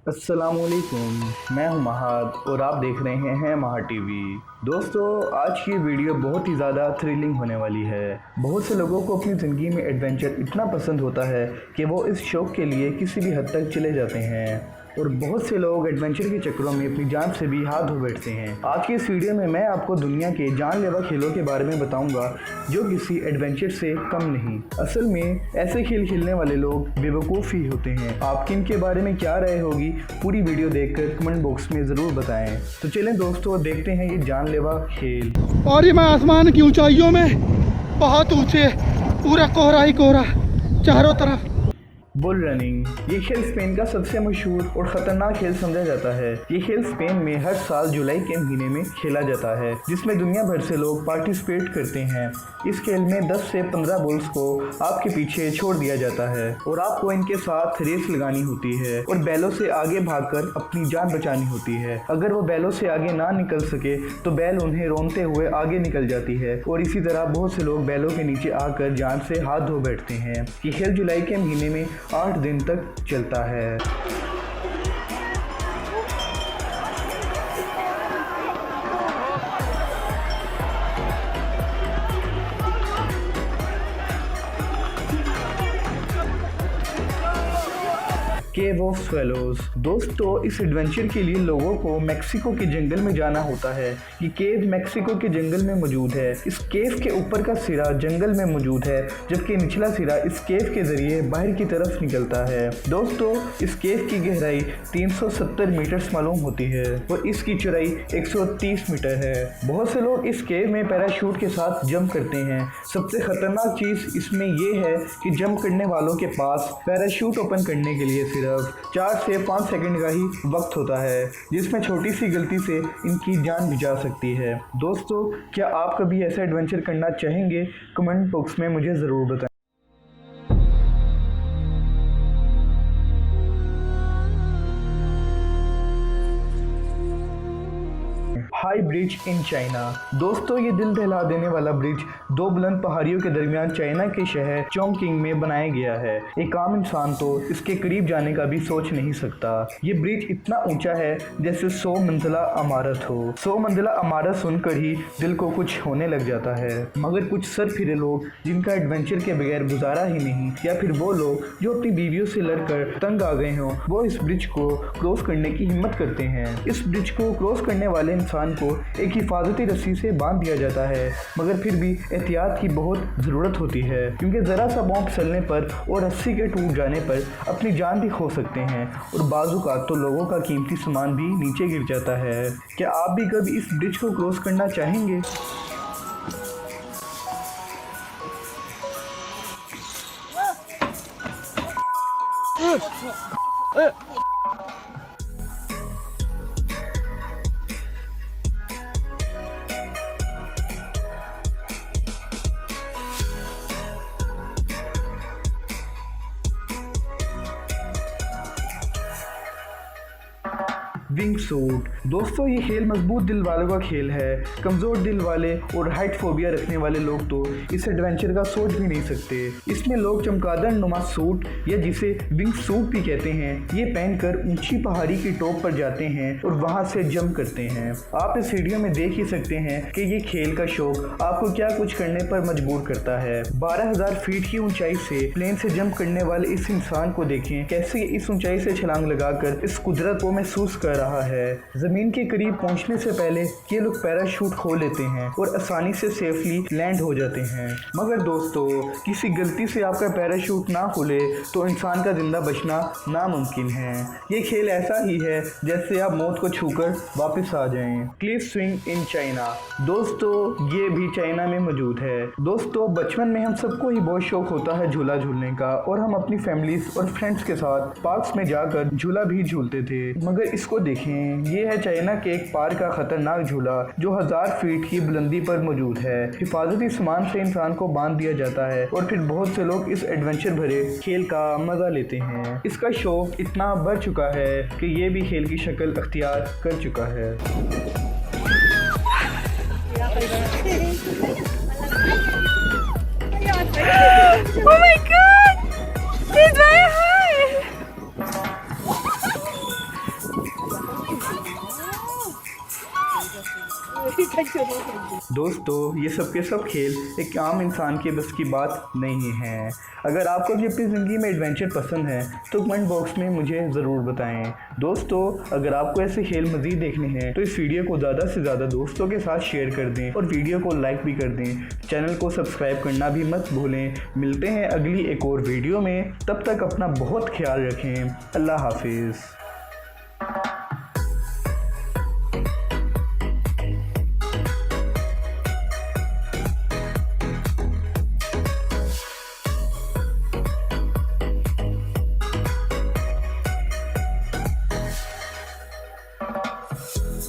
अस्सलामुअलैकुम, मैं हूं महाद और आप देख रहे हैं महा टीवी। दोस्तों, आज की वीडियो बहुत ही ज़्यादा थ्रिलिंग होने वाली है। बहुत से लोगों को अपनी ज़िंदगी में एडवेंचर इतना पसंद होता है कि वो इस शौक़ के लिए किसी भी हद तक चले जाते हैं और बहुत से लोग एडवेंचर के चक्करों में अपनी जान से भी हाथ धो बैठते हैं। आज की इस वीडियो में मैं आपको दुनिया के जानलेवा खेलों के बारे में बताऊंगा जो किसी एडवेंचर से कम नहीं। असल में ऐसे खेल खेलने वाले लोग बेवकूफ़ ही होते हैं। आपकी इनके बारे में क्या राय होगी, पूरी वीडियो देखकर कमेंट बॉक्स में ज़रूर बताएं। तो चलें दोस्तों, देखते हैं ये जानलेवा खेल। और ये मैं आसमान की ऊंचाइयों में बहुत ऊंचे, पूरा कोहरा ही कोहरा चारों तरफ। बुल रनिंग, ये खेल स्पेन का सबसे मशहूर और ख़तरनाक खेल समझा जाता है। ये खेल स्पेन में हर साल जुलाई के महीने में खेला जाता है, जिसमें दुनिया भर से लोग पार्टिसिपेट करते हैं। इस खेल में 10 से 15 बुल्स को आपके पीछे छोड़ दिया जाता है और आपको इनके साथ रेस लगानी होती है और बैलों से आगे भागकर अपनी जान बचानी होती है। अगर वो बैलों से आगे ना निकल सके तो बैल उन्हें रोनते हुए आगे निकल जाती है और इसी तरह बहुत से लोग बैलों के नीचे आकर जान से हाथ धो बैठते हैं। ये खेल जुलाई के महीने में 8 दिन तक चलता है। केव ऑफ स्वेलोज, दोस्तों इस एडवेंचर के लिए लोगों को मेक्सिको के जंगल में जाना होता है। ये केव मेक्सिको के जंगल में मौजूद है। इस केव के ऊपर का सिरा जंगल में मौजूद है, जबकि निचला सिरा इस केव के जरिए बाहर की तरफ निकलता है। दोस्तों, इस केव की गहराई 370 मीटर मालूम होती है और इसकी चौड़ाई 130 मीटर है। बहुत से लोग इस केव में पैराशूट के साथ जंप करते हैं। सबसे खतरनाक चीज़ इसमें यह है कि जंप करने वालों के पास पैराशूट ओपन करने के लिए सिर्फ 4 से 5 सेकंड का ही वक्त होता है, जिसमें छोटी सी गलती से इनकी जान भी जा सकती है। दोस्तों, क्या आप कभी ऐसा एडवेंचर करना चाहेंगे? कमेंट बॉक्स में मुझे ज़रूर बताएं। हाई ब्रिज इन चाइना, दोस्तों ये दिल दहला देने वाला ब्रिज 2 बुलंद पहाड़ियों के दरमियान चाइना के शहर चोंगकिंग में बनाया गया है। एक आम इंसान तो इसके करीब जाने का भी सोच नहीं सकता। ये ब्रिज इतना ऊंचा है जैसे 100 मंजिला इमारत हो। 100 मंजिला इमारत सुनकर ही दिल को कुछ होने लग जाता है। मगर कुछ सरफिरे लोग जिनका एडवेंचर के बगैर गुजारा ही नहीं, या फिर वो लोग जो अपनी बीवियों से लड़कर तंग आ गए हों, वो इस ब्रिज को क्रॉस करने की हिम्मत करते हैं। इस ब्रिज को क्रॉस करने वाले इंसान को एक हिफाजती रस्सी से बांध दिया जाता है, मगर फिर भी एहतियात की बहुत ज़रूरत होती है, क्योंकि ज़रा सा पाँव फिसलने पर और रस्सी के टूट जाने पर अपनी जान भी खो सकते हैं और बाजू का तो लोगों का कीमती सामान भी नीचे गिर जाता है। क्या आप भी कभी इस ब्रिज को क्रॉस करना चाहेंगे? विंग सूट, दोस्तों ये खेल मजबूत दिल वालों का खेल है। कमज़ोर दिल वाले और हाइट फोबिया रखने वाले लोग तो इस एडवेंचर का सोच भी नहीं सकते। इसमें लोग चमगादड़ नुमा सूट या जिसे विंग सूट भी कहते हैं, ये पहनकर ऊंची पहाड़ी की टॉप पर जाते हैं और वहां से जंप करते हैं। आप इस वीडियो में देख ही सकते हैं कि ये खेल का शौक आपको क्या कुछ करने पर मजबूर करता है। 12,000 फीट की ऊंचाई से प्लेन से जंप करने वाले इस इंसान को देखें, कैसे इस ऊंचाई से छलांग लगाकर इस कुदरत को महसूस कर रहा है। जमीन के करीब पहुंचने से पहले ये लोग पैराशूट खोल लेते हैं और आसानी से सेफली लैंड हो जाते हैं। मगर दोस्तों, किसी गलती से आपका पैराशूट ना खुले तो इंसान का जिंदा बचना नामुमकिन है। ये खेल ऐसा ही है जैसे आप मौत को छूकर वापस आ जाएं। क्लिफ स्विंग इन चाइना, दोस्तों ये भी चाइना में मौजूद है। दोस्तों, बचपन में हम सबको ही बहुत शौक होता है झूला झूलने का और हम अपनी फैमिलीज और फ्रेंड्स के साथ पार्क्स में जाकर झूला भी झूलते थे। मगर इसको देखें, ये है चाइना के एक पार्क का खतरनाक झूला जो 1000 फीट की बुलंदी पर मौजूद है। हिफाजती सामान से इंसान को बांध दिया जाता है और फिर बहुत से लोग इस एडवेंचर भरे खेल का मजा लेते हैं। इसका शौक इतना बढ़ चुका है कि ये भी खेल की शक्ल अख्तियार कर चुका है। Oh my God! He's very high! दोस्तों ये सब के सब खेल एक आम इंसान के बस की बात नहीं है। अगर आपको भी अपनी ज़िंदगी में एडवेंचर पसंद है तो कमेंट बॉक्स में मुझे ज़रूर बताएं। दोस्तों अगर आपको ऐसे खेल मज़ीद देखने हैं तो इस वीडियो को ज़्यादा से ज़्यादा दोस्तों के साथ शेयर कर दें और वीडियो को लाइक भी कर दें। चैनल को सब्सक्राइब करना भी मत भूलें। मिलते हैं अगली एक और वीडियो में, तब तक अपना बहुत ख्याल रखें। अल्लाह हाफिज़।